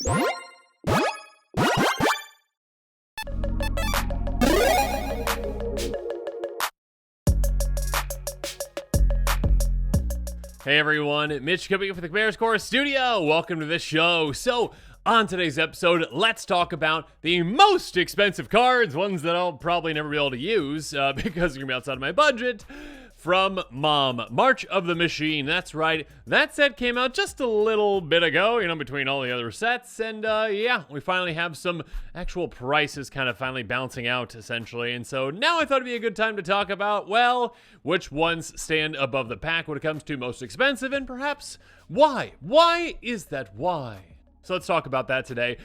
Hey everyone, Mitch coming in for the Commander's Core Studio. Welcome to this show. So, on today's episode, let's talk about the most expensive cards, ones that I'll probably never be able to use because they're going to be outside of my budget, from M.O.M, March of the Machine. That's right, that set came out just a little bit ago, between all the other sets, and yeah, we finally have some actual prices kind of finally bouncing out, essentially, and so now I thought it'd be a good time to talk about, well, which ones stand above the pack when it comes to most expensive, and perhaps why? Why is that? Why? So let's talk about that today.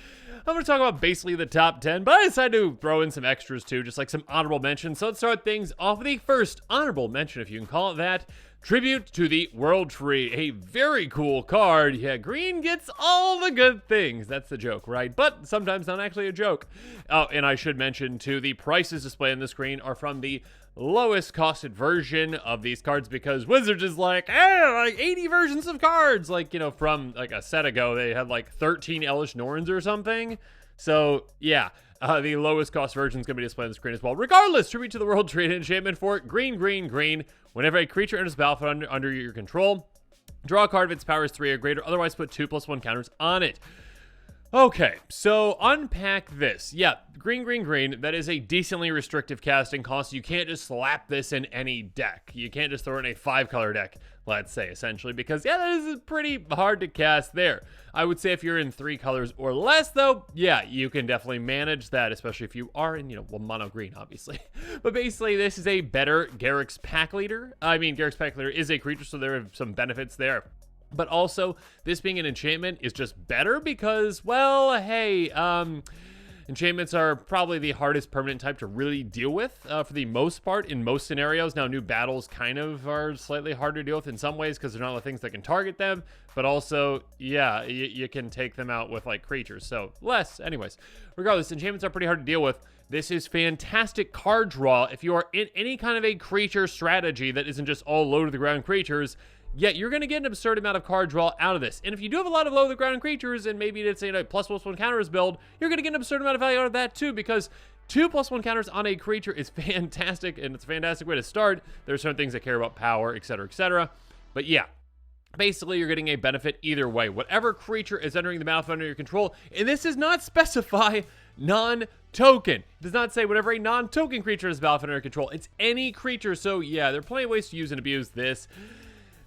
I'm going to talk about basically the top 10, but I decided to throw in some extras too, just like some honorable mentions. So let's start things off with the first honorable mention, if you can call it that. Tribute to the World Tree. A very cool card. Yeah, green gets all the good things. That's the joke, right? But sometimes not actually a joke. Oh, and I should mention too, the prices displayed on the screen are from the lowest costed version of these cards, because Wizards is like, like 80 versions of cards. Like, from like a set ago, they had like 13 Elesh Norns or something. So yeah, the lowest cost version is going to be displayed on the screen as well. Regardless, tribute to the World Tree, an enchantment for green, green, green. Whenever a creature enters the battlefield under your control, draw a card if its power is 3 or greater. Otherwise, put 2/1 counters on it. Okay, so unpack this. Yeah, green, green, green. That is a decently restrictive casting cost. You can't just slap this in any deck. You can't just throw it in a 5-color deck, let's say, essentially, because, yeah, that is pretty hard to cast there. I would say if you're in 3 colors or less, though, yeah, you can definitely manage that, especially if you are in, well, mono green, obviously. But basically, this is a better Garruk's Pack Leader. I mean, Garruk's Pack Leader is a creature, so there are some benefits there. But also, this being an enchantment is just better because, well, hey, enchantments are probably the hardest permanent type to really deal with for the most part in most scenarios. Now, new battles kind of are slightly harder to deal with in some ways because there's not a lot of things that can target them. But also, yeah, you can take them out with, like, creatures. So, less. Anyways, regardless, enchantments are pretty hard to deal with. This is fantastic card draw if you are in any kind of a creature strategy that isn't just all low-to-the-ground creatures. Yeah, you're going to get an absurd amount of card draw out of this. And if you do have a lot of low-to-the-ground creatures, and maybe it's a +1 counters build, you're going to get an absurd amount of value out of that too, because 2+1 counters on a creature is fantastic, and it's a fantastic way to start. There are certain things that care about power, etc., etc. But yeah, basically you're getting a benefit either way. Whatever creature is entering the battlefield under your control, and this does not specify non-token. It does not say whatever a non-token creature is battlefield under your control. It's any creature, so yeah, there are plenty of ways to use and abuse this.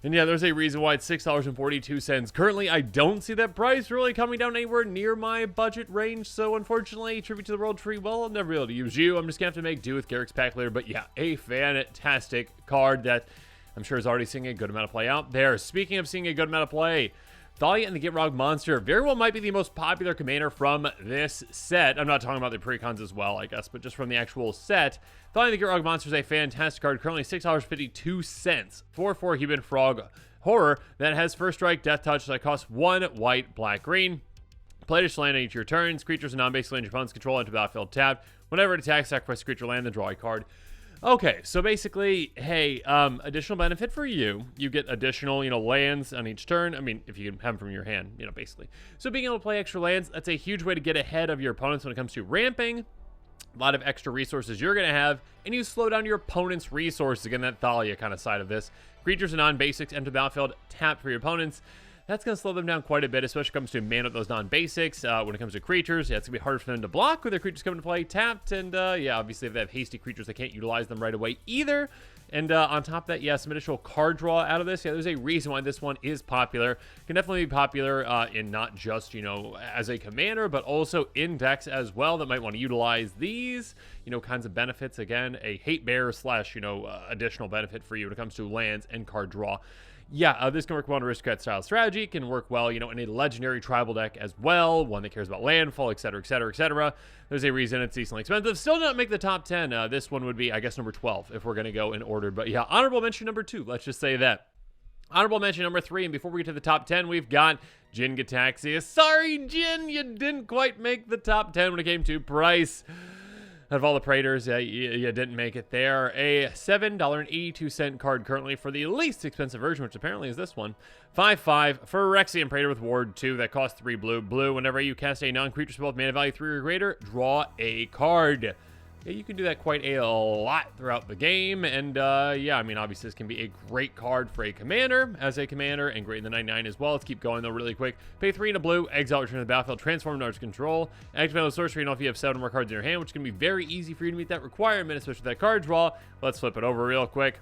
And yeah, there's a reason why it's $6.42. Currently, I don't see that price really coming down anywhere near my budget range. So unfortunately, tribute to the World Tree, well, I'll never be able to use you. I'm just going to have to make do with Garruk's Pack Leader. But yeah, a fantastic card that I'm sure is already seeing a good amount of play out there. Speaking of seeing a good amount of play, Thalia and the Gitrog Monster very well might be the most popular commander from this set. I'm not talking about the precons as well, I guess, but just from the actual set. Thalia and the Gitrog Monster is a fantastic card, currently $6.52 for 4 Human Frog Horror that has First Strike, Death Touch, that costs 1 white, black, green. Play additional land on each of your turns. Creatures and non-basic land your opponent's control enter battlefield tapped. Whenever it attacks, sacrifice a creature land, then draw a card. Okay, so basically, hey, additional benefit for you. You get additional, lands on each turn. I mean, if you can have them from your hand, basically. So being able to play extra lands, that's a huge way to get ahead of your opponents when it comes to ramping. A lot of extra resources you're going to have, and you slow down your opponent's resources. Again, that Thalia kind of side of this. Creatures and non-basics enter the battlefield tapped for your opponents. That's going to slow them down quite a bit, especially when it comes to mana those non-basics. When it comes to creatures, yeah, it's going to be harder for them to block with their creatures coming to play tapped. And yeah, obviously if they have hasty creatures, they can't utilize them right away either. And on top of that, yeah, some additional card draw out of this. Yeah, there's a reason why this one is popular. It can definitely be popular in not just, as a commander, but also in decks as well that might want to utilize these, kinds of benefits. Again, a hate bear slash, additional benefit for you when it comes to lands and card draw. Yeah, this can work well in a aristocrat style strategy. It can work well, in a legendary tribal deck as well, one that cares about landfall, etc., etc., etc. There's a reason it's decently expensive. Still not make the top 10. This one would be, I guess, number 12 if we're going to go in order. But yeah, honorable mention number 2. Let's just say that. Honorable mention number 3, and before we get to the top 10, we've got Jin-Gitaxias. Sorry, Jin, you didn't quite make the top 10 when it came to price. Out of all the Praetors, yeah, you didn't make it there. A $7.82 card currently for the least expensive version, which apparently is this one. 5/5 Phyrexian Praetor with Ward 2 that costs 3 blue. Blue, whenever you cast a non-creature spell with mana value 3 or greater, draw a card. Yeah, you can do that quite a lot throughout the game, and yeah, I mean, obviously this can be a great card for a commander, as a commander, and great in the 99 as well. Let's keep going though really quick. Pay 3 and a blue, exile, return to the battlefield, transform to control, activate on the sorcery, and if you have 7 more cards in your hand, which can be very easy for you to meet that requirement, especially with that card draw. Let's flip it over real quick.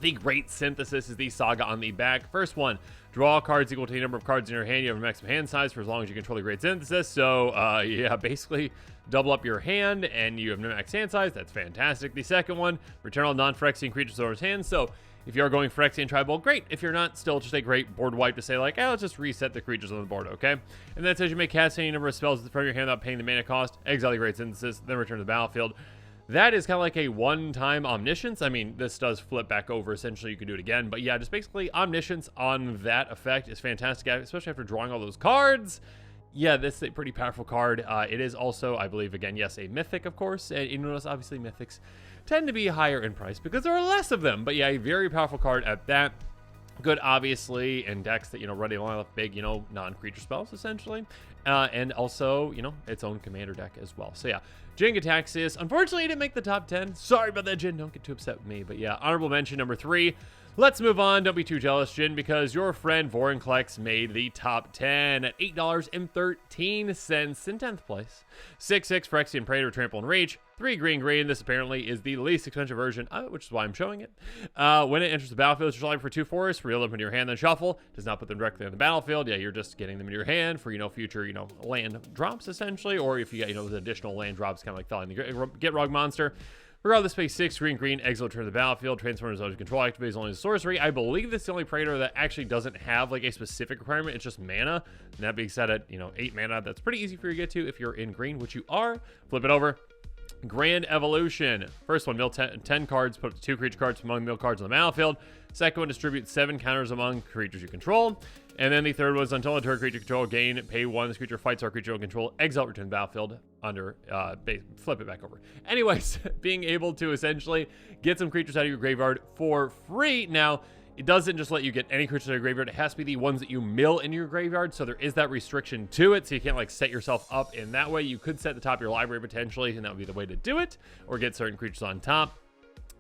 The Great Synthesis is the saga on the back. First one, draw cards equal to the number of cards in your hand. You have a maximum hand size for as long as you control the Great Synthesis. So, yeah, basically double up your hand and you have no max hand size. That's fantastic. The second one, return all non-Phyrexian creatures to owner's hands. So, if you are going Phyrexian Tribal, great. If you're not, still just a great board wipe to say like, let's just reset the creatures on the board, okay? And then it says you may cast any number of spells at the front of your hand without paying the mana cost, exile the Great Synthesis, then return to the battlefield. That is kind of like a one-time Omniscience. I mean, this does flip back over. Essentially, you can do it again. But yeah, just basically Omniscience on that effect is fantastic, especially after drawing all those cards. Yeah, this is a pretty powerful card. It is also, I believe, again, yes, a Mythic, of course. And you notice, obviously, Mythics tend to be higher in price because there are less of them. But yeah, a very powerful card at that. Good, obviously, in decks that, run a lot of big, non-creature spells, essentially. And also, its own commander deck as well. So yeah, Jin-Gitaxias. Unfortunately, he didn't make the top 10. Sorry about that, Jin. Don't get too upset with me. But yeah, honorable mention number 3. Let's move on. Don't be too jealous, Jin, because your friend Vorinclex made the top 10 at $8.13 in 10th place. 6/6 Phyrexian Praetor, Trample and Reach. 3 green. This apparently is the least expensive version, which is why I'm showing it. When it enters the battlefield, it's life for 2 forests. Reel them into your hand, then shuffle. Does not put them directly on the battlefield. Yeah, you're just getting them into your hand for, future, land drops, essentially. Or if you get, those additional land drops, kind of like Felling the Gitrog monster. Regardless, pay 6 green, exile, return to the battlefield, transform as control, activates only as sorcery. I believe this is the only Praetor that actually doesn't have like a specific requirement. It's just mana. And that being said, at 8 mana, that's pretty easy for you to get to if you're in green, which you are. Flip it over. Grand Evolution. First one, mill 10 cards, put up to 2 creature cards among mill cards on the battlefield. Second one, distribute 7 counters among creatures you control. And then the third was until a turn creature control, gain, pay 1. This creature fights our creature you control, exile, return to the battlefield under, flip it back over. Anyways, being able to essentially get some creatures out of your graveyard for free. Now, it doesn't just let you get any creatures out of your graveyard. It has to be the ones that you mill in your graveyard. So there is that restriction to it. So you can't like set yourself up in that way. You could set the top of your library potentially, and that would be the way to do it, or get certain creatures on top.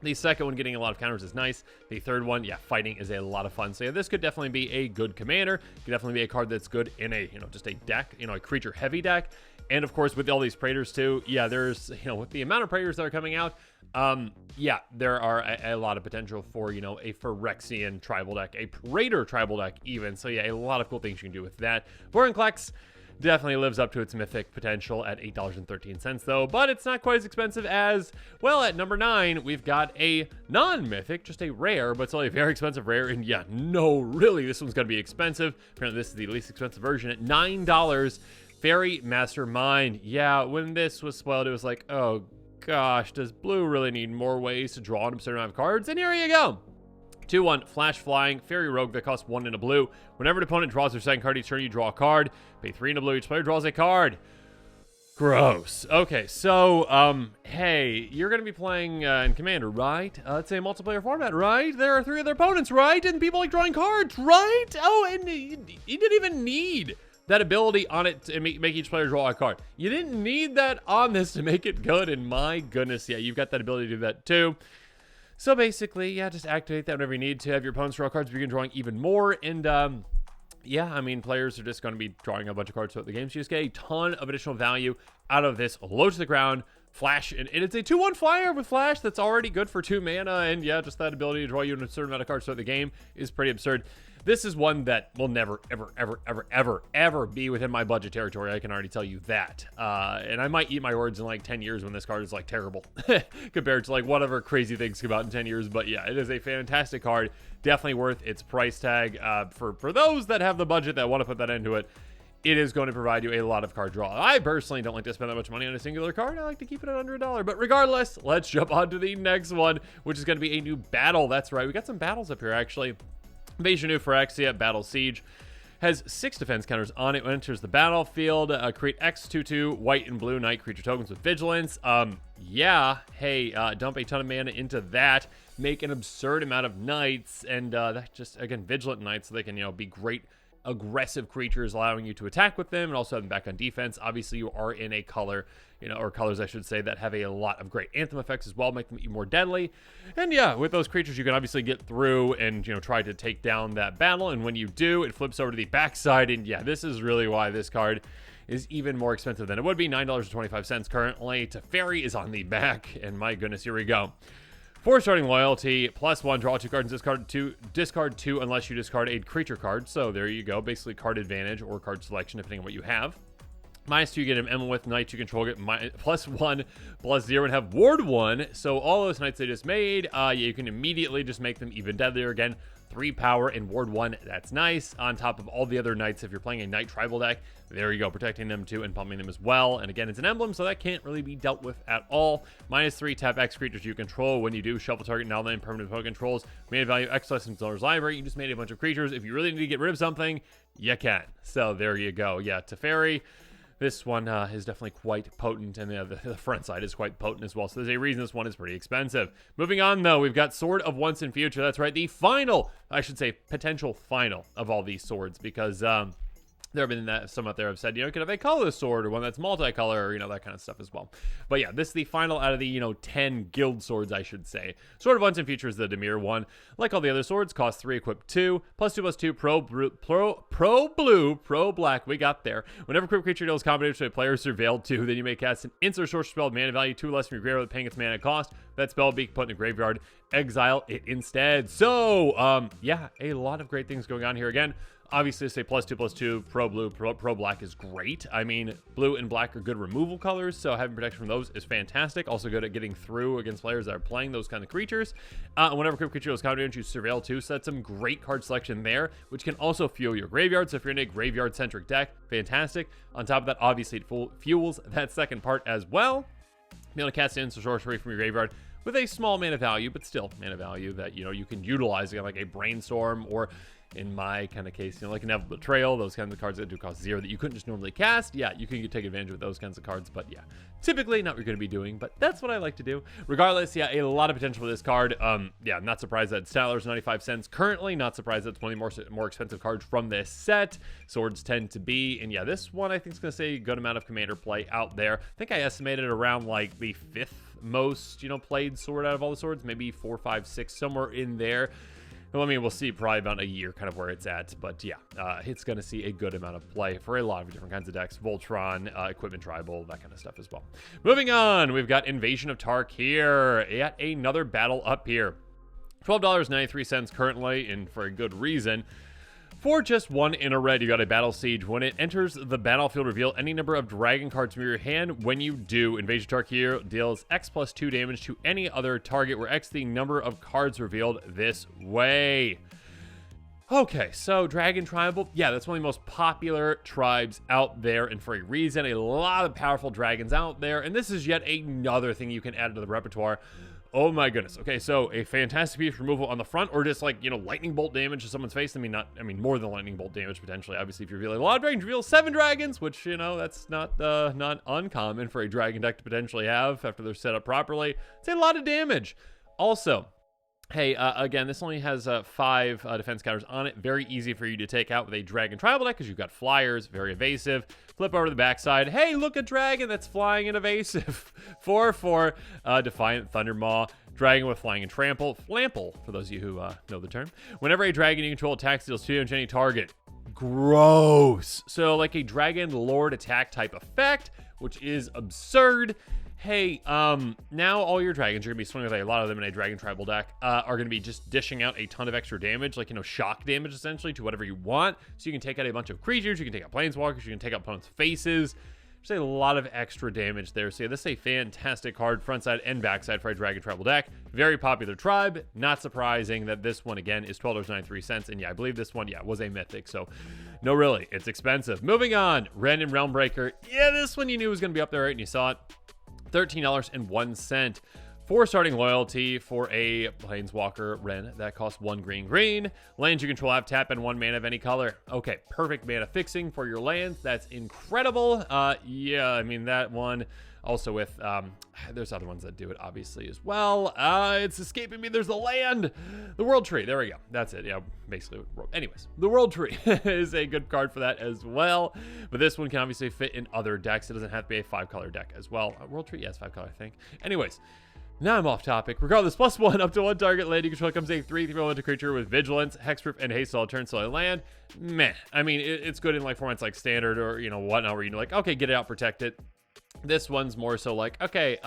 The second one, getting a lot of counters, is nice. The third one, yeah, fighting is a lot of fun. So yeah, this could definitely be a good commander. Could definitely be a card that's good in a, just a deck, a creature heavy deck. And of course, with all these Praetors too, yeah, there's, with the amount of Praetors that are coming out, yeah, there are a lot of potential for, a Phyrexian tribal deck, a Praetor tribal deck even. So yeah, a lot of cool things you can do with that. Vorinclex definitely lives up to its mythic potential at $8.13 though, but it's not quite as expensive as, well, at number 9, we've got a non-mythic, just a rare, but it's only a very expensive rare, and yeah, no, really, this one's gonna be expensive. Apparently this is the least expensive version at $9. Faerie Mastermind. Yeah, when this was spoiled, it was like, oh gosh, does blue really need more ways to draw an absurd amount of cards? And here you go. 2/1 Flash Flying Faerie Rogue that costs 1 in a blue. Whenever an opponent draws their second card each turn, you draw a card. Pay 3 in a blue. Each player draws a card. Gross. Okay, so, hey, you're going to be playing in Commander, right? It's a multiplayer format, right? There are 3 other opponents, right? And people like drawing cards, right? Oh, and you didn't even need that ability on it to make each player draw a card. You didn't need that on this to make it good, and my goodness, yeah, you've got that ability to do that too. So basically, yeah, just activate that whenever you need to. Have your opponents draw cards, begin drawing even more. And yeah, I mean, players are just going to be drawing a bunch of cards throughout the game. So you just get a ton of additional value out of this low to the ground Flash. And it's a 2/1 flyer with Flash that's already good for 2 mana. And yeah, just that ability to draw you a certain amount of cards throughout the game is pretty absurd. This is one that will never, ever be within my budget territory. I can already tell you that. And I might eat my words in like 10 years when this card is like terrible compared to like whatever crazy things come out in 10 years. But yeah, it is a fantastic card. Definitely worth its price tag. For those that have the budget that want to put that into it, it is going to provide you a lot of card draw. I personally don't like to spend that much money on a singular card. I like to keep it at under $1. But regardless, let's jump on to the next one, which is going to be a new battle. That's right. We got some battles up here, actually. Invasion of Phyrexia, Battle Siege. Has 6 defense counters on it when it enters the battlefield. Create X/2/2 white and blue knight creature tokens with vigilance. Yeah, hey, dump a ton of mana into that. Make an absurd amount of knights, and that just, again, vigilant knights, so they can, be great aggressive creatures, allowing you to attack with them and also have them back on defense. Obviously, you are in a color, or colors, I should say, that have a lot of great anthem effects as well, make them even more deadly. And yeah, with those creatures, you can obviously get through and, try to take down that battle. And when you do, it flips over to the backside. And yeah, this is really why this card is even more expensive than it would be. $9.25 currently. Faerie is on the back. And my goodness, here we go. 4 starting loyalty, +1, draw 2 cards and discard 2 unless you discard a creature card. So there you go, basically card advantage or card selection depending on what you have. -2, you get an M with knights you control, get +1, +0, and have ward 1. So all those knights they just made, yeah, you can immediately just make them even deadlier again. 3 power and ward 1, that's nice. On top of all the other knights, if you're playing a knight tribal deck, there you go, protecting them too and pumping them as well. And again, it's an emblem, so that can't really be dealt with at all. -3, tap X creatures you control. When you do, shuffle target now then permanent opponent controls. Mana value X less than Zelda's library. You just made a bunch of creatures. If you really need to get rid of something, you can. So there you go. Yeah, Faerie. This one is definitely quite potent, and the front side is quite potent as well. So there's a reason this one is pretty expensive. Moving on, though, we've got Sword of Once and Future. That's right, the final, I should say, potential final of all these swords, because there have been some out there have said, you could have a colorless sword or one that's multicolor, or, that kind of stuff as well. But yeah, this is the final out of the, 10 guild swords, I should say. Sword of Once and Future is the Dimir one. Like all the other swords, cost 3, equip 2, +2/+2, pro black, we got there. Whenever equipped creature deals combination to a player surveilled 2, then you may cast an instant sorcery spell with mana value 2 less from your graveyard, paying its mana cost. That spell will be put in a graveyard, exile it instead. So, yeah, a lot of great things going on here. Again, obviously, say +2/+2, pro blue, pro black is great. I mean, blue and black are good removal colors, so having protection from those is fantastic. Also good at getting through against players that are playing those kind of creatures. Whenever equipped creature is countered, you surveil 2, so that's some great card selection there, which can also fuel your graveyard. So if you're in a graveyard-centric deck, fantastic. On top of that, obviously, it fuels that second part as well. Be able to cast instant sorcery from your graveyard with a small mana value, but still mana value that, you can utilize again, like a Brainstorm, or in my kind of case, like Inevitable Betrayal, those kinds of cards that do cost 0 that you couldn't just normally cast. Yeah, you can take advantage of those kinds of cards, but yeah, typically not what you're going to be doing, but that's what I like to do. Regardless, yeah, a lot of potential for this card. Yeah, not surprised that it's $10.95 currently. Not surprised that it's one of the more expensive cards from this set. Swords tend to be, and yeah, this one I think is going to say a good amount of commander play out there. I think I estimated around like the 5th most, played sword out of all the swords, maybe 4, 5, 6, somewhere in there. Well, I mean, we'll see probably about a year kind of where it's at, but yeah, it's going to see a good amount of play for a lot of different kinds of decks. Voltron, Equipment Tribal, that kind of stuff as well. Moving on, we've got Invasion of Tarkir, yet another battle up here. $12.93 currently, and for a good reason. For just 1 in a red, you got a Battle Siege. When it enters the battlefield, reveal any number of dragon cards from your hand. When you do, Invasion Tarkir deals X+2 damage to any other target, where X the number of cards revealed this way. Okay, so Dragon Tribal, yeah, that's one of the most popular tribes out there, and for a reason. A lot of powerful dragons out there, and this is yet another thing you can add to the repertoire. Oh my goodness. Okay, so a fantastic piece of removal on the front, or just like, lightning bolt damage to someone's face. I mean, more than lightning bolt damage potentially. Obviously, if you reveal a lot of dragons, reveal 7 dragons, which, that's not uncommon for a dragon deck to potentially have after they're set up properly. It's a lot of damage. Also, hey, again, this only has 5 defense counters on it. Very easy for you to take out with a Dragon Tribal deck because you've got flyers, very evasive. Flip over to the backside. Hey, look, a dragon that's flying and evasive. 4/4, Defiant Thundermaw. Dragon with flying and trample. Flample, for those of you who know the term. Whenever a dragon you control attacks, deals 2 damage to any target. Gross. So, like a Dragon Lord attack type effect, which is absurd. Hey, now all your dragons, you're going to be swinging with a lot of them in a Dragon Tribal deck, are going to be just dishing out a ton of extra damage, like, shock damage, essentially, to whatever you want. So you can take out a bunch of creatures, you can take out planeswalkers, you can take out opponents' faces. There's a lot of extra damage there. So yeah, this is a fantastic card, front side and backside for a Dragon Tribal deck. Very popular tribe. Not surprising that this one, again, is $12.93. And yeah, I believe this one, yeah, was a mythic. So no, really, it's expensive. Moving on, Wrenn and Realmbreaker. Yeah, this one you knew was going to be up there, right? And you saw it. $13.01. 4 starting loyalty for a Planeswalker Wrenn that costs 1 green. Lands you control have tap and 1 mana of any color. Okay, perfect mana fixing for your lands. That's incredible. Yeah, I mean, that one also with, there's other ones that do it obviously as well. It's escaping me. There's the land, the World Tree. There we go. That's it. Yeah, basically. Anyways, the World Tree is a good card for that as well. But this one can obviously fit in other decks. It doesn't have to be a 5-color deck as well. World Tree, yes, 5-color, I think. Anyways. Now I'm off topic. Regardless, +1 up to 1 target land you control comes a 3/3 creature with vigilance, hexproof, and haste all turn solo land. Meh. I mean, it's good in like formats like standard or whatnot, where you're like, okay, get it out, protect it. This one's more so like, okay,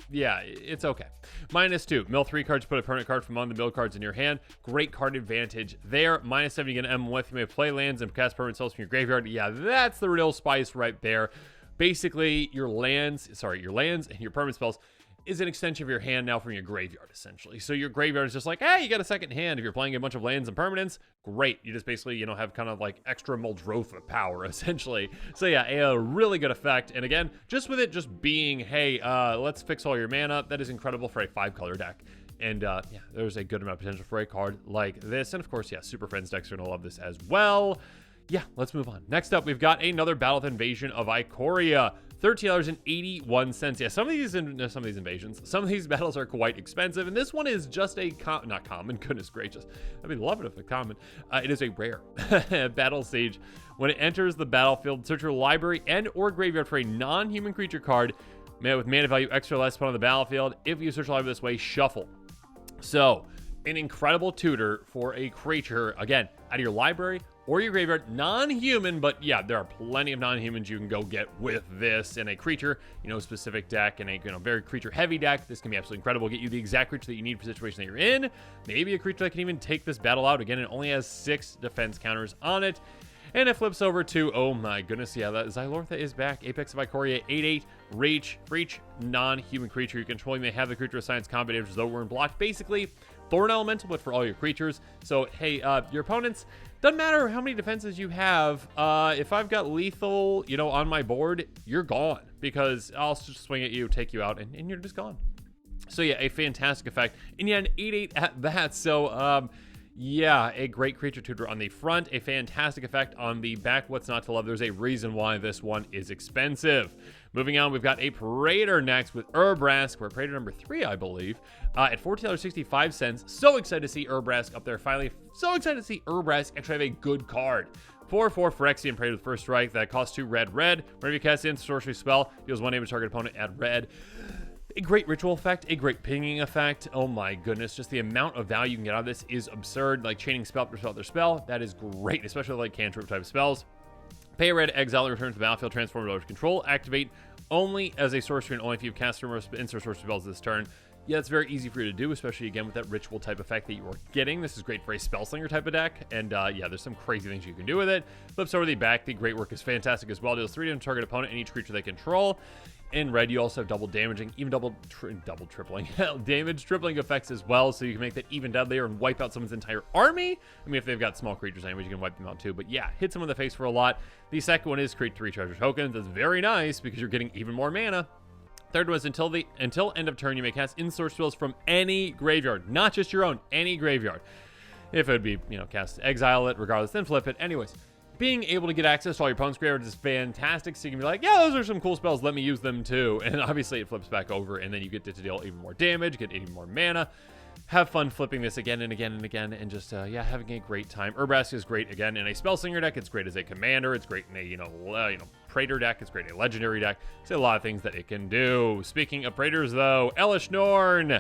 yeah, it's okay. -2, mill 3 cards, put a permanent card from among the mill cards in your hand. Great card advantage there. -7, you get an M with. You may play lands and cast permanent spells from your graveyard. Yeah, that's the real spice right there. Basically, your lands and your permanent spells is an extension of your hand now from your graveyard, essentially. So your graveyard is just like, hey, you got a second hand. If you're playing a bunch of lands and permanents, great. You just basically, have kind of like extra Muldrotha power, essentially. So yeah, a really good effect. And again, just with it just being, hey, let's fix all your mana, that is incredible for a 5-color deck. And yeah, there's a good amount of potential for a card like this. And of course, yeah, Super Friends decks are going to love this as well. Yeah, let's move on. Next up, we've got another Battle with Invasion of Ikoria. $13.81. Yeah, some of these invasions, some of these battles are quite expensive, and this one is just a not common. Goodness gracious, I'd be love it if it's common. It is a rare battle stage. When it enters the battlefield, search your library and or graveyard for a non-human creature card with mana value extra less put on the battlefield. If you search your library this way, shuffle. So, an incredible tutor for a creature, again, out of your library or your graveyard, non-human, but yeah, there are plenty of non-humans you can go get with this in a creature, specific deck, and a very creature-heavy deck. This can be absolutely incredible. Get you the exact creature that you need for the situation that you're in. Maybe a creature that can even take this battle out. Again, it only has 6 defense counters on it. And it flips over to, oh my goodness, yeah, that Xylortha is back. Apex of Ikoria, 8/8, reach, for each non-human creature you control, you may have the creature assign combat damage as though we're in block. Basically, Thorn Elemental, but for all your creatures. So, hey, your opponents, doesn't matter how many defenses you have, if I've got lethal, on my board, you're gone. Because I'll just swing at you, take you out, and you're just gone. So yeah, a fantastic effect. And yeah, an 8/8 at that, so, yeah, a great creature tutor on the front, a fantastic effect on the back. What's not to love? There's a reason why this one is expensive. Moving on, we've got a Praetor next with Urabrask. We're Praetor number 3, I believe, at $14.65. So excited to see Urabrask up there finally. So excited to see Urabrask actually have a good card. 4/4 Phyrexian Praetor with first strike that costs 2 red. Whenever you cast in sorcery spell, deals 1 damage to target opponent at red. A great ritual effect, a great pinging effect. Oh my goodness, just the amount of value you can get out of this is absurd. Like chaining spell after spell after spell, that is great, especially like cantrip type spells. Pay a red, exile, and return to the battlefield, transform it over to control. Activate only as a sorcery and only if you've cast insert sorcery spells this turn. Yeah, it's very easy for you to do, especially again with that ritual type effect that you are getting. This is great for a spellslinger type of deck, and yeah, there's some crazy things you can do with it. Flips over the back, the great work is fantastic as well. Deals 3 damage to target opponent and each creature they control. In red, you also have double damaging, even double tripling damage, tripling effects as well, so you can make that even deadlier and wipe out someone's entire army. I mean, if they've got small creatures anyways, you can wipe them out too, but yeah, hit someone in the face for a lot. The second one is create 3 treasure tokens. That's very nice because you're getting even more mana. Third one is until end of turn, you may cast in-source spells from any graveyard, not just your own, any graveyard. If it would be, cast exile it, regardless, then flip it. Anyways, being able to get access to all your opponent's graveyards is fantastic, so you can be like, yeah, those are some cool spells, let me use them too. And obviously it flips back over, and then you get to deal even more damage, get even more mana. Have fun flipping this again and again and again, and just, yeah, having a great time. Urabrask is great, again, in a Spellslinger deck. It's great as a commander. It's great in a, Praetor deck. It's great in a legendary deck. It's a lot of things that it can do. Speaking of Praetors, though, Elesh Norn.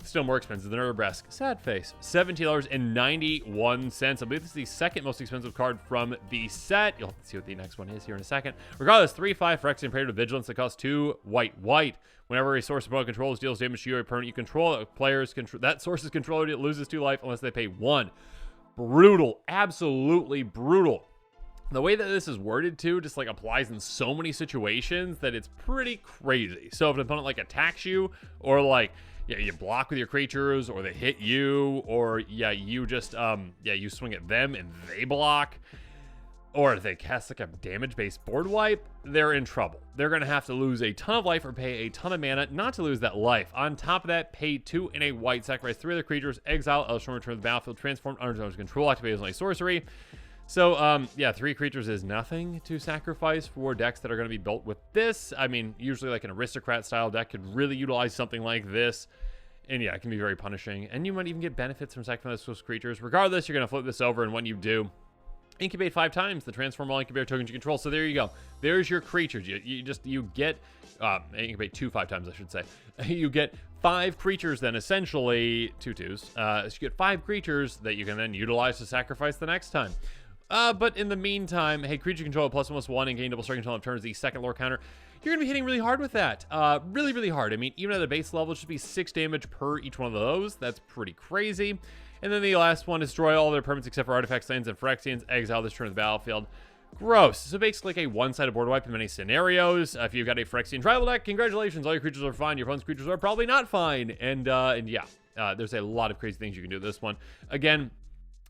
Still more expensive than Urabrask. Sad face. $17.91. I believe this is the second most expensive card from the set. You'll see what the next one is here in a second. Regardless, 3/5 Phyrexian Praetor with Vigilance that costs 2 white. Whenever a source opponent controls deals damage to you or opponent you control, that source's controller loses 2 life unless they pay 1. Brutal. Absolutely brutal. The way that this is worded too just like applies in so many situations that it's pretty crazy. So if an opponent like attacks you, or like, yeah, you block with your creatures, or they hit you, or yeah, you just you swing at them and they block. or if they cast like a damage-based board wipe, they're in trouble. They're going to have to lose a ton of life or pay a ton of mana not to lose that life. On top of that, pay 2 and a white, sacrifice 3 other creatures, exile Elesh, return to the battlefield, transform under zone control, activate as only sorcery. So, yeah, 3 creatures is nothing to sacrifice for decks that are going to be built with this. I mean, usually like an aristocrat-style deck could really utilize something like this. And yeah, it can be very punishing. And you might even get benefits from sacrificing those creatures. Regardless, you're going to flip this over, and when you do, incubate 5 times the transform all incubator tokens you control. So there you go. There's your creatures. You get incubate 5 times, I should say. You get 5 creatures then, essentially 2/2s. So you get 5 creatures that you can then utilize to sacrifice the next time. But in the meantime, hey, creature control +1/+1 and gain double strike until it turns the second lore counter. You're going to be hitting really hard with that. Really, really hard. I mean, even at the base level, it should be 6 damage per each one of those. That's pretty crazy. And then the last one, destroy all their permanents except for artifacts, lands, and Phyrexians. Exile this turn to the battlefield. Gross. So basically like a one-sided board wipe in many scenarios. If you've got a Phyrexian tribal deck, congratulations. All your creatures are fine. Your opponent's creatures are probably not fine. And yeah, there's a lot of crazy things you can do with this one. Again,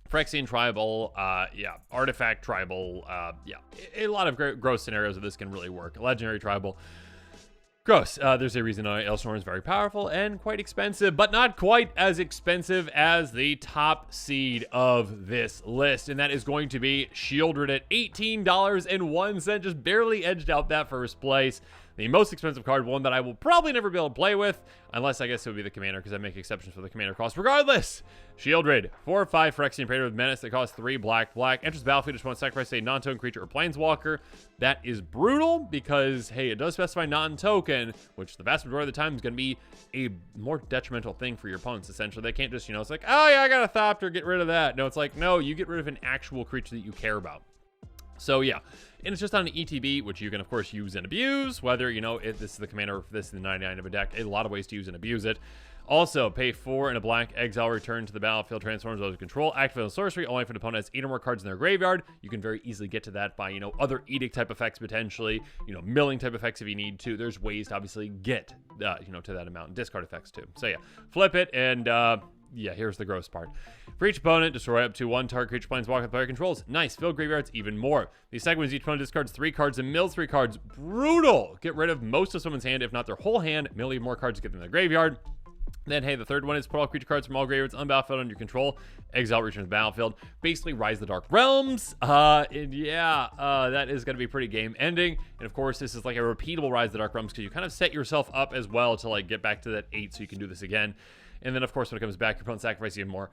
Phyrexian tribal, yeah, artifact tribal, yeah, a lot of gross scenarios that this can really work. Legendary tribal, gross. There's a reason Elesh Norn is very powerful and quite expensive, but not quite as expensive as the top seed of this list, and that is going to be Sheoldred at $18.01, just barely edged out that first place. The most expensive card, one that I will probably never be able to play with, unless I guess it would be the commander, because I make exceptions for the commander cost. Regardless, Sheoldred, 4/5 Phyrexian Praetor with Menace that costs 3 black. Enters the battlefield, just want to sacrifice a non-token creature or planeswalker. That is brutal, because, hey, it does specify non-token, which the vast majority of the time is going to be a more detrimental thing for your opponents, essentially. They can't just, it's like, oh yeah, I got a Thopter, get rid of that. No, it's like, no, you get rid of an actual creature that you care about. So yeah, and it's just on an ETB, which you can of course use and abuse, whether, if this is the commander or if this is the 99 of a deck, a lot of ways to use and abuse it. Also, pay 4 and a black, exile, return to the battlefield, transforms under control, activate on sorcery, only if an opponent has 8 or more cards in their graveyard. You can very easily get to that by, other edict type effects potentially, milling type effects if you need to. There's ways to obviously get, to that amount, and discard effects too. So yeah, flip it, and yeah, here's the gross part. For each opponent, destroy up to 1 target creature planeswalker player controls. Nice. Fill graveyards even more. The second one is each opponent discards 3 cards and mills 3 cards. Brutal. Get rid of most of someone's hand, if not their whole hand. Mill even more cards to get them in their graveyard. Then, hey, the third one is put all creature cards from all graveyards on battlefield under your control. Exile, return to the battlefield. Basically, Rise the Dark Realms. And yeah, that is going to be pretty game ending. And of course, this is like a repeatable Rise the Dark Realms because you kind of set yourself up as well to like get back to that 8 so you can do this again. And then, of course, when it comes back, your opponent sacrifices even more.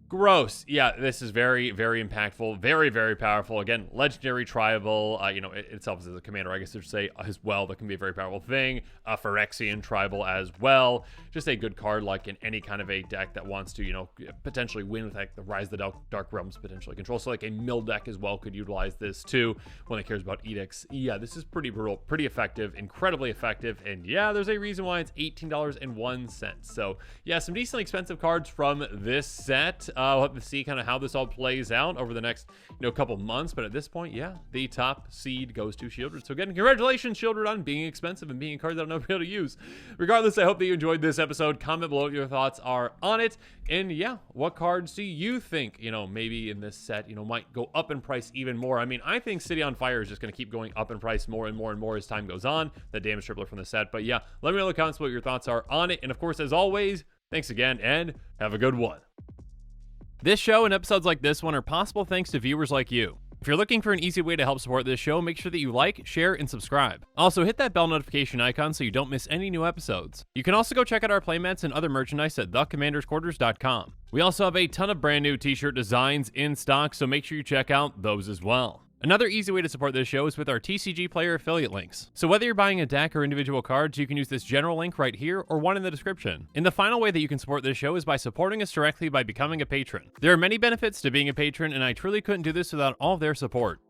Gross. Yeah, this is very, very impactful. Very, very powerful. Again, legendary tribal. It itself is a commander, I guess I should say, as well. That can be a very powerful thing. A Phyrexian tribal as well. Just a good card, like in any kind of a deck that wants to, potentially win with like the Rise of the Dark Realms potentially control. So like a mill deck as well could utilize this too when it cares about edicts. Yeah, this is pretty brutal, pretty effective, incredibly effective. And yeah, there's a reason why it's $18.01. So yeah, some decently expensive cards from this set. We'll have to see kind of how this all plays out over the next, couple months. But at this point, yeah, the top seed goes to Sheoldred. So again, congratulations, Sheoldred, on being expensive and being a card that I'll never be able to use. Regardless, I hope that you enjoyed this episode. Comment below what your thoughts are on it. And yeah, what cards do you think, maybe in this set, might go up in price even more? I mean, I think City on Fire is just going to keep going up in price more and more and more as time goes on. The damage tripler from the set. But yeah, let me know in the comments what your thoughts are on it. And of course, as always, thanks again and have a good one. This show and episodes like this one are possible thanks to viewers like you. If you're looking for an easy way to help support this show, make sure that you like, share, and subscribe. Also, hit that bell notification icon so you don't miss any new episodes. You can also go check out our playmats and other merchandise at thecommandersquarters.com. We also have a ton of brand new t-shirt designs in stock, so make sure you check out those as well. Another easy way to support this show is with our TCG Player affiliate links. So whether you're buying a deck or individual cards, you can use this general link right here or one in the description. And the final way that you can support this show is by supporting us directly by becoming a patron. There are many benefits to being a patron, and I truly couldn't do this without all of their support.